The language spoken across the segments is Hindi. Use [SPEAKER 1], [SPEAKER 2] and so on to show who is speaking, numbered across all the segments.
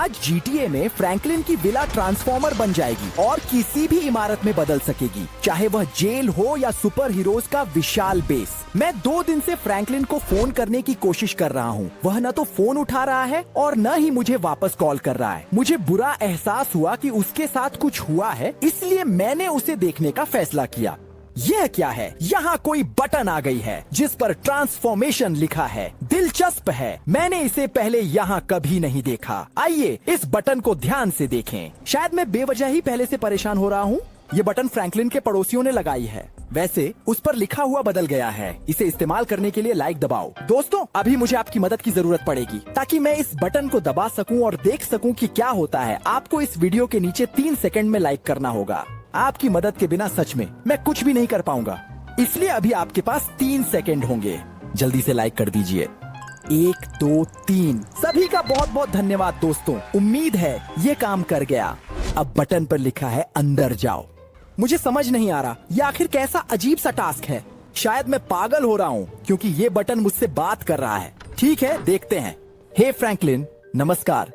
[SPEAKER 1] आज GTA में फ्रैंकलिन की विला ट्रांसफॉर्मर बन जाएगी और किसी भी इमारत में बदल सकेगी, चाहे वह जेल हो या सुपर हीरोज का विशाल बेस। मैं 2 दिन से फ्रैंकलिन को फोन करने की कोशिश कर रहा हूँ। वह न तो फोन उठा रहा है और न ही मुझे वापस कॉल कर रहा है। मुझे बुरा एहसास हुआ कि उसके साथ कुछ हुआ है, इसलिए मैंने उसे देखने का फैसला किया। यह क्या है? यहाँ कोई बटन आ गई है जिस पर ट्रांसफॉर्मेशन लिखा है। दिलचस्प है, मैंने इसे पहले यहाँ कभी नहीं देखा। आइए इस बटन को ध्यान से देखें। शायद मैं बेवजह ही पहले से परेशान हो रहा हूँ। ये बटन फ्रैंकलिन के पड़ोसियों ने लगाई है। वैसे उस पर लिखा हुआ बदल गया है। इसे इस्तेमाल करने के लिए लाइक दबाओ। दोस्तों, अभी मुझे आपकी मदद की जरूरत पड़ेगी ताकि मैं इस बटन को दबा सकूं और देख सकूं कि क्या होता है। आपको इस वीडियो के नीचे 3 सेकंड में लाइक करना होगा। आपकी मदद के बिना सच में मैं कुछ भी नहीं कर पाऊंगा, इसलिए अभी आपके पास 3 सेकंड होंगे। जल्दी से लाइक कर दीजिए। 1 2 3। सभी का बहुत बहुत धन्यवाद दोस्तों। उम्मीद है ये काम कर गया। अब बटन पर लिखा है अंदर जाओ। मुझे समझ नहीं आ रहा ये आखिर कैसा अजीब सा टास्क है। शायद मैं पागल हो रहा हूँ क्योंकि ये बटन मुझसे बात कर रहा है। ठीक है, देखते हैं। हे फ्रैंकलिन, नमस्कार।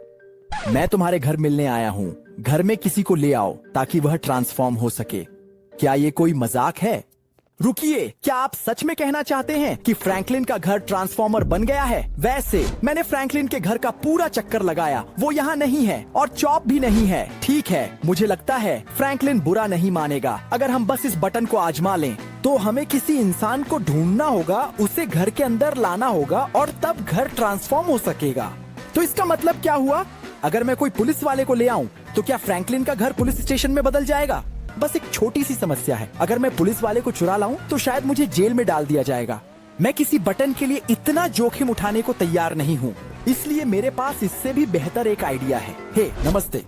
[SPEAKER 1] मैं तुम्हारे घर मिलने आया हूँ। घर में किसी को ले आओ ताकि वह ट्रांसफॉर्म हो सके। क्या ये कोई मजाक है? रुकिए, क्या आप सच में कहना चाहते हैं कि फ्रैंकलिन का घर ट्रांसफॉर्मर बन गया है? वैसे मैंने फ्रैंकलिन के घर का पूरा चक्कर लगाया, वो यहाँ नहीं है और चॉप भी नहीं है। ठीक है, मुझे लगता है फ्रैंकलिन बुरा नहीं मानेगा अगर हम बस इस बटन को आजमा लें। तो हमें किसी इंसान को ढूंढना होगा, उसे घर के अंदर लाना होगा और तब घर ट्रांसफॉर्म हो सकेगा। तो इसका मतलब क्या हुआ? अगर मैं कोई पुलिस वाले को ले आऊं तो क्या फ्रैंकलिन का घर पुलिस स्टेशन में बदल जाएगा? बस एक छोटी सी समस्या है, अगर मैं पुलिस वाले को चुरा लाऊं तो शायद मुझे जेल में डाल दिया जाएगा। मैं किसी बटन के लिए इतना जोखिम उठाने को तैयार नहीं हूँ, इसलिए मेरे पास इससे भी बेहतर एक आइडिया है। हे नमस्ते,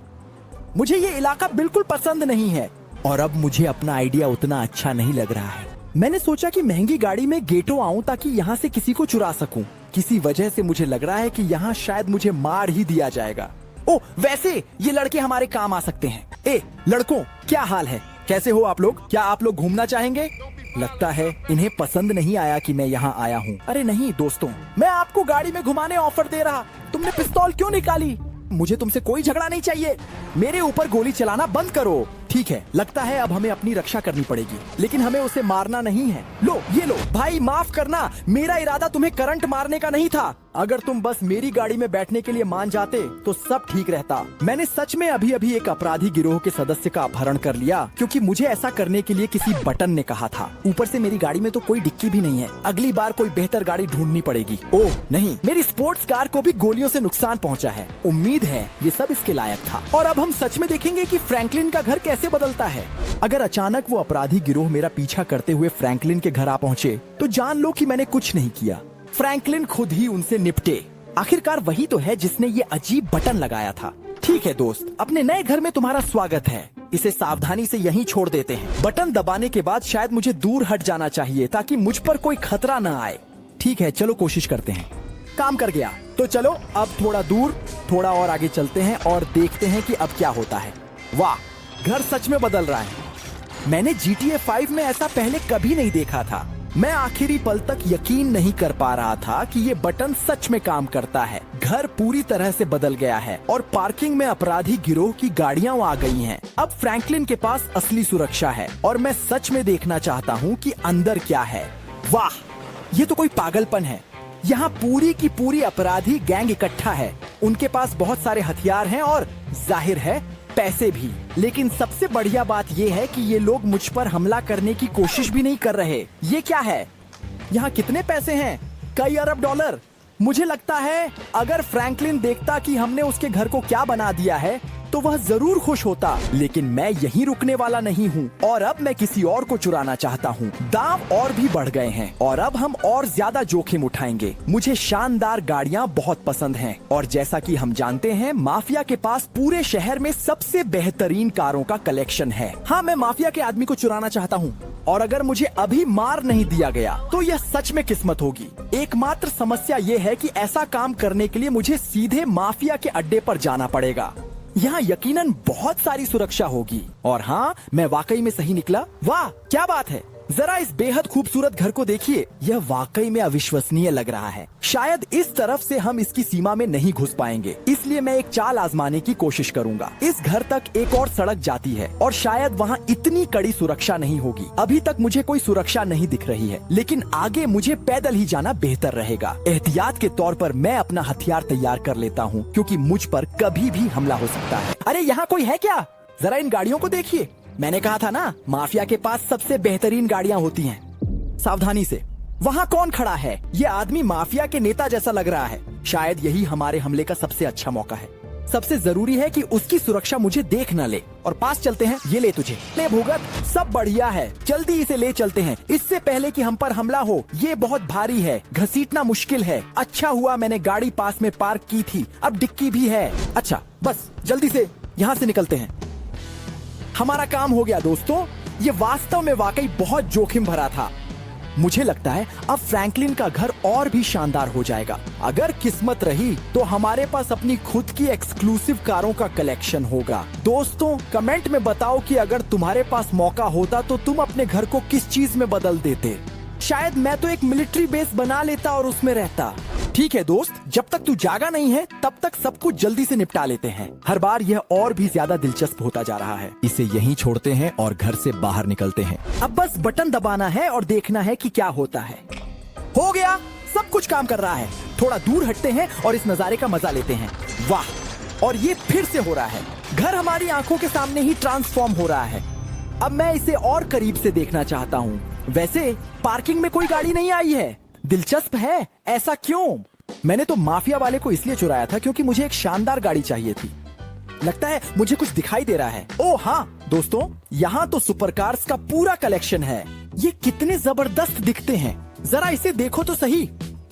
[SPEAKER 1] मुझे ये इलाका बिल्कुल पसंद नहीं है और अब मुझे अपना आइडिया उतना अच्छा नहीं लग रहा है। मैंने सोचा कि महंगी गाड़ी में गेटो आऊं ताकि यहाँ से किसी को चुरा सकूं। किसी वजह से मुझे लग रहा है कि यहाँ शायद मुझे मार ही दिया जाएगा। ओ, वैसे ये लड़के हमारे काम आ सकते हैं। ए लड़कों, क्या हाल है? कैसे हो आप लोग? क्या आप लोग घूमना चाहेंगे? लगता है इन्हें पसंद नहीं आया कि मैं यहाँ आया हूँ। अरे नहीं दोस्तों, मैं आपको गाड़ी में घुमाने ऑफर दे रहा। तुमने पिस्तौल क्यों निकाली? मुझे तुमसे कोई झगड़ा नहीं चाहिए। मेरे ऊपर गोली चलाना बंद करो। ठीक है, लगता है अब हमें अपनी रक्षा करनी पड़ेगी, लेकिन हमें उसे मारना नहीं है। लो, ये लो। भाई माफ करना, मेरा इरादा तुम्हें करंट मारने का नहीं था। अगर तुम बस मेरी गाड़ी में बैठने के लिए मान जाते तो सब ठीक रहता। मैंने सच में अभी अभी एक अपराधी गिरोह के सदस्य का अपहरण कर लिया क्योंकि मुझे ऐसा करने के लिए किसी बटन ने कहा था। ऊपर से मेरी गाड़ी में तो कोई डिक्की भी नहीं है। अगली बार कोई बेहतर गाड़ी ढूंढनी पड़ेगी। ओह नहीं, मेरी स्पोर्ट्स कार को भी गोलियों से नुकसान पहुंचा है। उम्मीद है ये सब इसके लायक था। और अब हम सच में देखेंगे कि फ्रैंकलिन का घर कैसे बदलता है। अगर अचानक वो अपराधी गिरोह मेरा पीछा करते हुए फ्रैंकलिन के घर आ पहुंचे तो जान लो कि मैंने कुछ नहीं किया। फ्रैंकलिन खुद ही उनसे निपटे। आखिरकार वही तो है जिसने ये अजीब बटन लगाया था। ठीक है दोस्त, अपने नए घर में तुम्हारा स्वागत है। इसे सावधानी से यहीं छोड़ देते हैं। बटन दबाने के बाद शायद मुझे दूर हट जाना चाहिए ताकि मुझ पर कोई खतरा न आए। ठीक है, चलो कोशिश करते हैं। काम कर गया। तो चलो अब थोड़ा दूर, थोड़ा और आगे चलते हैं और देखते हैं कि अब क्या होता है। वाह, घर सच में बदल रहा है। मैंने GTA 5 में ऐसा पहले कभी नहीं देखा था। मैं आखिरी पल तक यकीन नहीं कर पा रहा था कि ये बटन सच में काम करता है। घर पूरी तरह से बदल गया है और पार्किंग में अपराधी गिरोह की गाड़ियां आ गई हैं। अब फ्रैंकलिन के पास असली सुरक्षा है और मैं सच में देखना चाहता हूँ कि अंदर क्या है। वाह, ये तो कोई पागलपन है। यहाँ पूरी की पूरी अपराधी गैंग इकट्ठा है। उनके पास बहुत सारे हथियार हैं और जाहिर है पैसे भी। लेकिन सबसे बढ़िया बात यह है कि ये लोग मुझ पर हमला करने की कोशिश भी नहीं कर रहे। ये क्या है? यहाँ कितने पैसे हैं? कई अरब डॉलर। मुझे लगता है अगर फ्रैंकलिन देखता कि हमने उसके घर को क्या बना दिया है तो वह जरूर खुश होता। लेकिन मैं यहीं रुकने वाला नहीं हूँ और अब मैं किसी और को चुराना चाहता हूँ। दाम और भी बढ़ गए हैं और अब हम और ज्यादा जोखिम उठाएंगे। मुझे शानदार गाड़ियाँ बहुत पसंद हैं और जैसा कि हम जानते हैं माफिया के पास पूरे शहर में सबसे बेहतरीन कारों का कलेक्शन है। हाँ, मैं माफिया के आदमी को चुराना चाहता हूँ और अगर मुझे अभी मार नहीं दिया गया तो यह सच में किस्मत होगी। एकमात्र समस्या ये है कि ऐसा काम करने के लिए मुझे सीधे माफिया के अड्डे पर जाना पड़ेगा। यहाँ यकीनन बहुत सारी सुरक्षा होगी। और हाँ, मैं वाकई में सही निकला। वाह, क्या बात है। जरा इस बेहद खूबसूरत घर को देखिए, यह वाकई में अविश्वसनीय लग रहा है। शायद इस तरफ से हम इसकी सीमा में नहीं घुस पाएंगे, इसलिए मैं एक चाल आजमाने की कोशिश करूंगा। इस घर तक एक और सड़क जाती है और शायद वहाँ इतनी कड़ी सुरक्षा नहीं होगी। अभी तक मुझे कोई सुरक्षा नहीं दिख रही है, लेकिन आगे मुझे पैदल ही जाना बेहतर रहेगा। एहतियात के तौर पर मैं अपना हथियार तैयार कर लेता हूँ, क्योंकि मुझ पर कभी भी हमला हो सकता है। अरे यहाँ कोई है क्या? जरा इन गाड़ियों को देखिए। मैंने कहा था ना, माफिया के पास सबसे बेहतरीन गाड़ियां होती हैं। सावधानी से। वहाँ कौन खड़ा है? ये आदमी माफिया के नेता जैसा लग रहा है। शायद यही हमारे हमले का सबसे अच्छा मौका है। सबसे जरूरी है कि उसकी सुरक्षा मुझे देख न ले। और पास चलते हैं। ये ले तुझे। ले भुगत, सब बढ़िया है, जल्दी इसे ले चलते हैं, इससे पहले कि हम पर हमला हो। ये बहुत भारी है, घसीटना मुश्किल है। अच्छा हुआ मैंने गाड़ी पास में पार्क की थी, अब डिक्की भी है। अच्छा, बस जल्दी से यहाँ से निकलते हैं। हमारा काम हो गया दोस्तों। ये वास्तव में वाकई बहुत जोखिम भरा था। मुझे लगता है अब फ्रैंकलिन का घर और भी शानदार हो जाएगा। अगर किस्मत रही तो हमारे पास अपनी खुद की एक्सक्लूसिव कारों का कलेक्शन होगा। दोस्तों, कमेंट में बताओ कि अगर तुम्हारे पास मौका होता तो तुम अपने घर को किस चीज में बदल देते। शायद मैं तो एक मिलिट्री बेस बना लेता और उसमें रहता। ठीक है दोस्त, जब तक तू जागा नहीं है तब तक सब कुछ जल्दी से निपटा लेते हैं। हर बार यह और भी ज्यादा दिलचस्प होता जा रहा है। इसे यहीं छोड़ते हैं और घर से बाहर निकलते हैं। अब बस बटन दबाना है और देखना है कि क्या होता है। हो गया, सब कुछ काम कर रहा है। थोड़ा दूर हटते हैं और इस नजारे का मजा लेते हैं। वाह, और ये फिर से हो रहा है। घर हमारी आंखों के सामने ही ट्रांसफॉर्म हो रहा है। अब मैं इसे और करीब से देखना चाहता हूँ। वैसे पार्किंग में कोई गाड़ी नहीं आई है। दिलचस्प है, ऐसा क्यों? मैंने तो माफिया वाले को इसलिए चुराया था क्योंकि मुझे एक शानदार गाड़ी चाहिए थी। लगता है मुझे कुछ दिखाई दे रहा है। ओह हाँ दोस्तों, यहाँ तो सुपर कार्स का पूरा कलेक्शन है। ये कितने जबरदस्त दिखते हैं, जरा इसे देखो तो सही।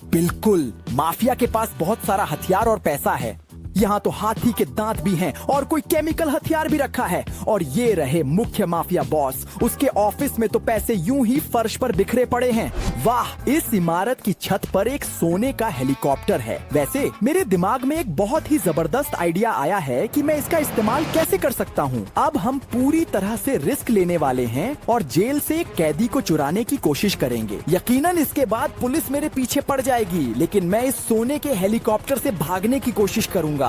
[SPEAKER 1] बिल्कुल, माफिया के पास बहुत सारा हथियार और पैसा है। यहाँ तो हाथी के दांत भी हैं और कोई केमिकल हथियार भी रखा है। और ये रहे मुख्य माफिया बॉस, उसके ऑफिस में तो पैसे यूं ही फर्श पर बिखरे पड़े हैं। वाह, इस इमारत की छत पर एक सोने का हेलीकॉप्टर है। वैसे मेरे दिमाग में एक बहुत ही जबरदस्त आइडिया आया है कि मैं इसका इस्तेमाल कैसे कर सकता हूँ। अब हम पूरी तरह से रिस्क लेने वाले हैं और जेल से एक कैदी को चुराने की कोशिश करेंगे। यकीनन इसके बाद पुलिस मेरे पीछे पड़ जाएगी, लेकिन मैं इस सोने के हेलीकॉप्टर से भागने की कोशिश करूंगा।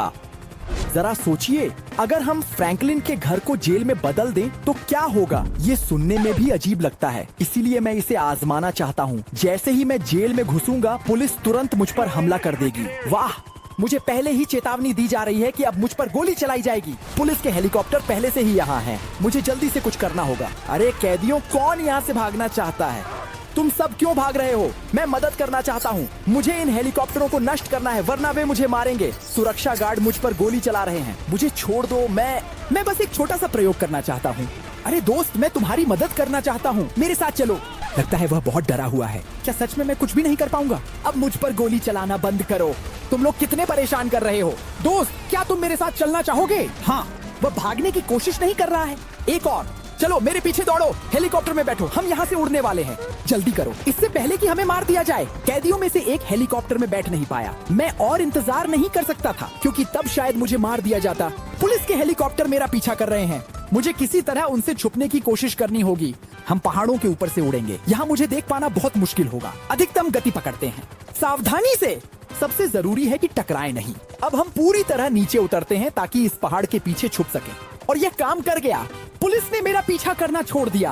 [SPEAKER 1] जरा सोचिए, अगर हम फ्रैंकलिन के घर को जेल में बदल दें तो क्या होगा? ये सुनने में भी अजीब लगता है, इसीलिए मैं इसे आजमाना चाहता हूँ। जैसे ही मैं जेल में घुसूंगा, पुलिस तुरंत मुझ पर हमला कर देगी। वाह, मुझे पहले ही चेतावनी दी जा रही है कि अब मुझ पर गोली चलाई जाएगी। पुलिस के हेलीकॉप्टर पहले से ही यहाँ हैं। मुझे जल्दी से कुछ करना होगा। अरे कैदियों, कौन यहाँ से भागना चाहता है? तुम सब क्यों भाग रहे हो? मैं मदद करना चाहता हूँ। मुझे इन हेलीकॉप्टरों को नष्ट करना है, वरना वे मुझे मारेंगे। सुरक्षा गार्ड मुझ पर गोली चला रहे हैं। मुझे छोड़ दो, मैं बस एक छोटा सा प्रयोग करना चाहता हूँ। अरे दोस्त, मैं तुम्हारी मदद करना चाहता हूँ, मेरे साथ चलो। लगता है वह बहुत डरा हुआ है। क्या सच में मैं कुछ भी नहीं कर पाऊंगा? अब मुझ पर गोली चलाना बंद करो। तुम लोग कितने परेशान कर रहे हो? दोस्त, क्या तुम मेरे साथ चलना चाहोगे? हाँ, वह भागने की कोशिश नहीं कर रहा है। एक और, चलो मेरे पीछे दौड़ो, हेलीकॉप्टर में बैठो, हम यहाँ से उड़ने वाले हैं। जल्दी करो, इससे पहले कि हमें मार दिया जाए। कैदियों में से एक हेलीकॉप्टर में बैठ नहीं पाया। मैं और इंतजार नहीं कर सकता था, क्योंकि तब शायद मुझे मार दिया जाता। पुलिस के हेलीकॉप्टर मेरा पीछा कर रहे हैं। मुझे किसी तरह उनसे छुपने की कोशिश करनी होगी। हम पहाड़ों के ऊपर से उड़ेंगे, यहाँ मुझे देख पाना बहुत मुश्किल होगा। अधिकतम गति पकड़ते हैं, सावधानी से। सबसे जरूरी है कि टकराए नहीं। अब हम पूरी तरह नीचे उतरते हैं ताकि इस पहाड़ के पीछे छुप सके। और यह काम कर गया। पुलिस ने मेरा पीछा करना छोड़ दिया।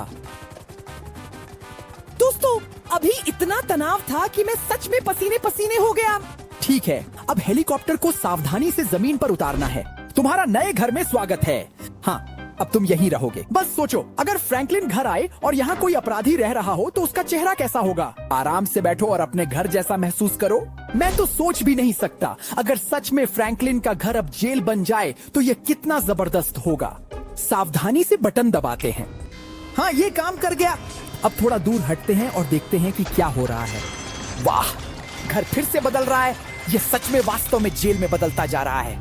[SPEAKER 1] दोस्तों, अभी इतना तनाव था कि मैं सच में पसीने पसीने हो गया। ठीक है, अब हेलीकॉप्टर को सावधानी से जमीन पर उतारना है। तुम्हारा नए घर में स्वागत है। हाँ, अब तुम यहीं रहोगे। बस सोचो, अगर फ्रैंकलिन घर आए और यहाँ कोई अपराधी रह रहा हो तो उसका चेहरा कैसा होगा? आराम से बैठो और अपने घर जैसा महसूस करो। मैं तो सोच भी नहीं सकता, अगर सच में फ्रैंकलिन का घर अब जेल बन जाए तो ये कितना जबरदस्त होगा। सावधानी से बटन दबाते हैं। हाँ, ये काम कर गया। अब थोड़ा दूर हटते हैं और देखते हैं कि क्या हो रहा है। वाह, घर फिर से बदल रहा है। ये सच में वास्तव में जेल में बदलता जा रहा है।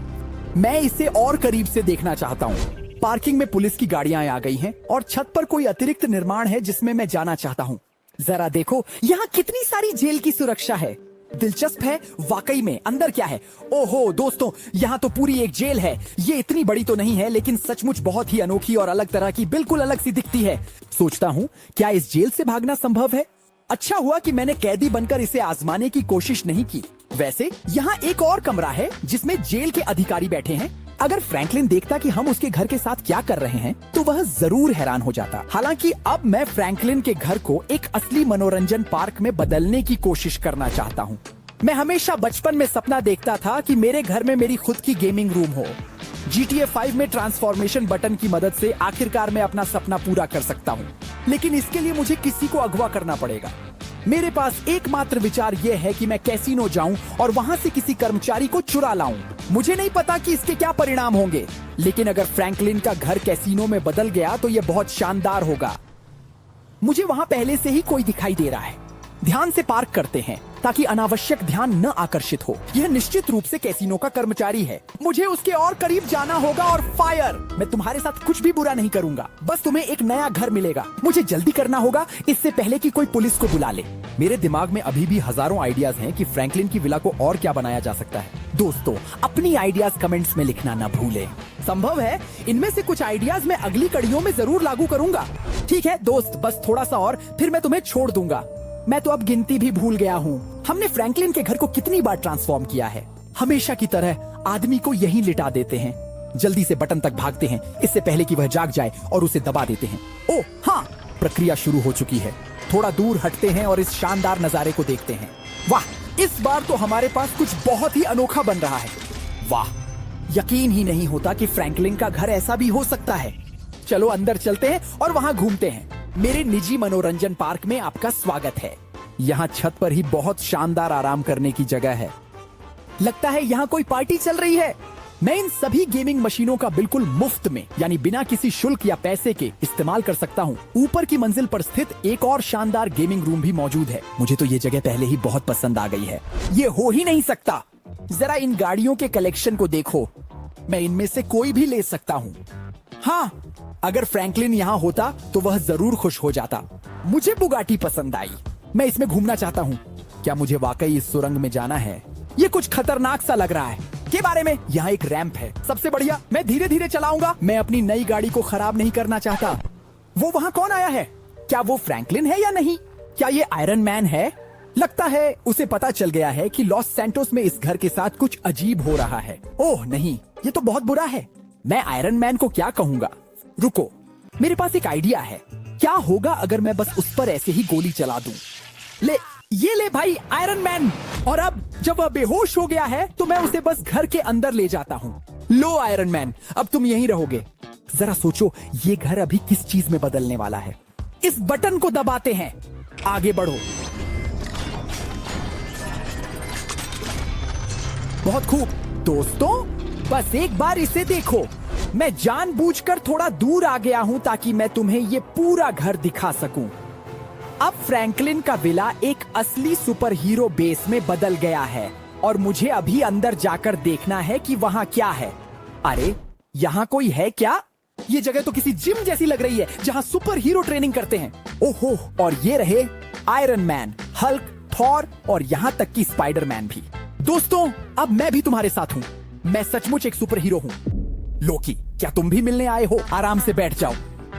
[SPEAKER 1] मैं इसे और करीब से देखना चाहता हूँ। पार्किंग में पुलिस की गाड़ियां आ गई हैं और छत पर कोई अतिरिक्त निर्माण है जिसमें मैं जाना चाहता हूँ। जरा देखो, यहाँ कितनी सारी जेल की सुरक्षा है। दिलचस्प है वाकई में। अंदर क्या है? ओहो दोस्तों, यहाँ तो पूरी एक जेल है। ये इतनी बड़ी तो नहीं है, लेकिन सचमुच बहुत ही अनोखी और अलग तरह की, बिल्कुल अलग सी दिखती है। सोचता हूँ क्या इस जेल से भागना संभव है? अच्छा हुआ कि मैंने कैदी बनकर इसे आजमाने की कोशिश नहीं की। वैसे यहाँ एक और कमरा है जिसमें जेल के अधिकारी बैठे हैं। अगर फ्रैंकलिन देखता कि हम उसके घर के साथ क्या कर रहे हैं तो वह जरूर हैरान हो जाता। हालांकि अब मैं फ्रैंकलिन के घर को एक असली मनोरंजन पार्क में बदलने की कोशिश करना चाहता हूँ। मैं हमेशा बचपन में सपना देखता था कि मेरे घर में मेरी खुद की गेमिंग रूम हो। GTA 5 में ट्रांसफॉर्मेशन बटन की मदद से आखिरकार मैं अपना सपना पूरा कर सकता हूँ, लेकिन इसके लिए मुझे किसी को अगवा करना पड़ेगा। मेरे पास एकमात्र विचार यह है कि मैं कैसीनो जाऊं और वहां से किसी कर्मचारी को चुरा लाऊं। मुझे नहीं पता कि इसके क्या परिणाम होंगे, लेकिन अगर फ्रैंकलिन का घर कैसीनो में बदल गया तो यह बहुत शानदार होगा। मुझे वहां पहले से ही कोई दिखाई दे रहा है। ध्यान से पार्क करते हैं ताकि अनावश्यक ध्यान न आकर्षित हो। यह निश्चित रूप से कैसीनो का कर्मचारी है। मुझे उसके और करीब जाना होगा और फायर। मैं तुम्हारे साथ कुछ भी बुरा नहीं करूंगा, बस तुम्हें एक नया घर मिलेगा। मुझे जल्दी करना होगा इससे पहले कि कोई पुलिस को बुला ले। मेरे दिमाग में अभी भी हजारों आइडियाज हैं कि फ्रैंकलिन की विला को और क्या बनाया जा सकता है। दोस्तों, अपनी आइडियाज कमेंट्स में लिखना न भूलें। संभव है इनमें से कुछ आइडियाज मैं अगली कड़ियों में जरूर लागू करूंगा। ठीक है दोस्त, बस थोड़ा सा और फिर मैं तुम्हें छोड़ दूंगा। मैं तो अब गिनती भी भूल गया हूँ। हमने फ्रैंकलिन के घर को कितनी बार ट्रांसफॉर्म किया है। हमेशा की तरह आदमी को यहीं लिटा देते हैं। जल्दी से बटन तक भागते हैं इससे पहले कि वह जाग जाए और उसे दबा देते हैं। ओह हाँ, प्रक्रिया शुरू हो चुकी है। थोड़ा दूर हटते हैं और इस शानदार नजारे को देखते हैं। वाह, इस बार तो हमारे पास कुछ बहुत ही अनोखा बन रहा है। वाह, यकीन ही नहीं होता कि फ्रैंकलिन का घर ऐसा भी हो सकता है। चलो अंदर चलते हैं और वहां घूमते हैं। मेरे निजी मनोरंजन पार्क में आपका स्वागत है। यहाँ छत पर ही बहुत शानदार आराम करने की जगह है। लगता है यहाँ कोई पार्टी चल रही है। मैं इन सभी गेमिंग मशीनों का बिल्कुल मुफ्त में, यानी बिना किसी शुल्क या पैसे के इस्तेमाल कर सकता हूँ। ऊपर की मंजिल पर स्थित एक और शानदार गेमिंग रूम भी मौजूद है। मुझे तो ये जगह पहले ही बहुत पसंद आ गई है। ये हो ही नहीं सकता। जरा इन गाड़ियों के कलेक्शन को देखो। मैं इनमें से कोई भी ले सकता हूँ। हाँ, अगर फ्रैंकलिन यहाँ होता तो वह जरूर खुश हो जाता। मुझे बुगाटी पसंद आई। मैं इसमें घूमना चाहता हूँ। क्या मुझे वाकई इस सुरंग में जाना है? ये कुछ खतरनाक सा लग रहा है। के बारे में यहाँ एक रैंप है। सबसे बढ़िया, मैं धीरे धीरे चलाऊंगा। मैं अपनी नई गाड़ी को खराब नहीं करना चाहता। वो वहाँ कौन आया है? क्या वो फ्रैंकलिन है या नहीं? क्या ये आयरन मैन है? लगता है उसे पता चल गया है कि लॉस सैंटोस में इस घर के साथ कुछ अजीब हो रहा है। ओह नहीं, ये तो बहुत बुरा है। मैं आयरन मैन को क्या कहूँगा? रुको, मेरे पास एक आइडिया है। क्या होगा अगर मैं बस उस पर ऐसे ही गोली चला दूं? ये ले भाई आयरन मैन। और अब जब वह बेहोश हो गया है तो मैं उसे बस घर के अंदर ले जाता हूँ। लो आयरन मैन, अब तुम यहीं रहोगे। जरा सोचो, ये घर अभी किस चीज में बदलने वाला है। इस बटन को दबाते हैं। आगे बढ़ो। बहुत खूब दोस्तों, बस एक बार इसे देखो। मैं जानबूझकर थोड़ा दूर आ गया हूं ताकि मैं तुम्हें ये पूरा घर दिखा सकूं। अब फ्रैंकलिन का विला एक असली सुपर हीरो बेस में बदल गया है और मुझे अभी अंदर जाकर देखना है कि वहां क्या है। अरे, यहाँ कोई है क्या? ये जगह तो किसी जिम जैसी लग रही है जहां सुपर हीरो ट्रेनिंग करते हैं। ओहो, और ये रहे आयरन मैन, हल्क, थॉर और यहाँ तक कि स्पाइडर मैन भी। दोस्तों, अब मैं भी तुम्हारे साथ हूँ। मैं सचमुच एक सुपर हीरो हूँ। लोकी, क्या तुम भी मिलने आए हो? आराम से बैठ जाओ।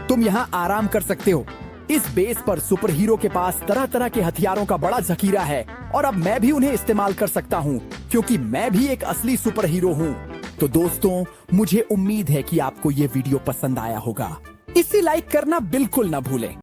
[SPEAKER 1] तुम यहाँ आराम कर सकते हो। इस बेस पर सुपर हीरो के पास तरह तरह के हथियारों का बड़ा जखीरा है और अब मैं भी उन्हें इस्तेमाल कर सकता हूँ क्योंकि मैं भी एक असली सुपर हीरो हूँ। तो दोस्तों, मुझे उम्मीद है कि आपको ये वीडियो पसंद आया होगा। इसे लाइक करना बिल्कुल ना भूलें।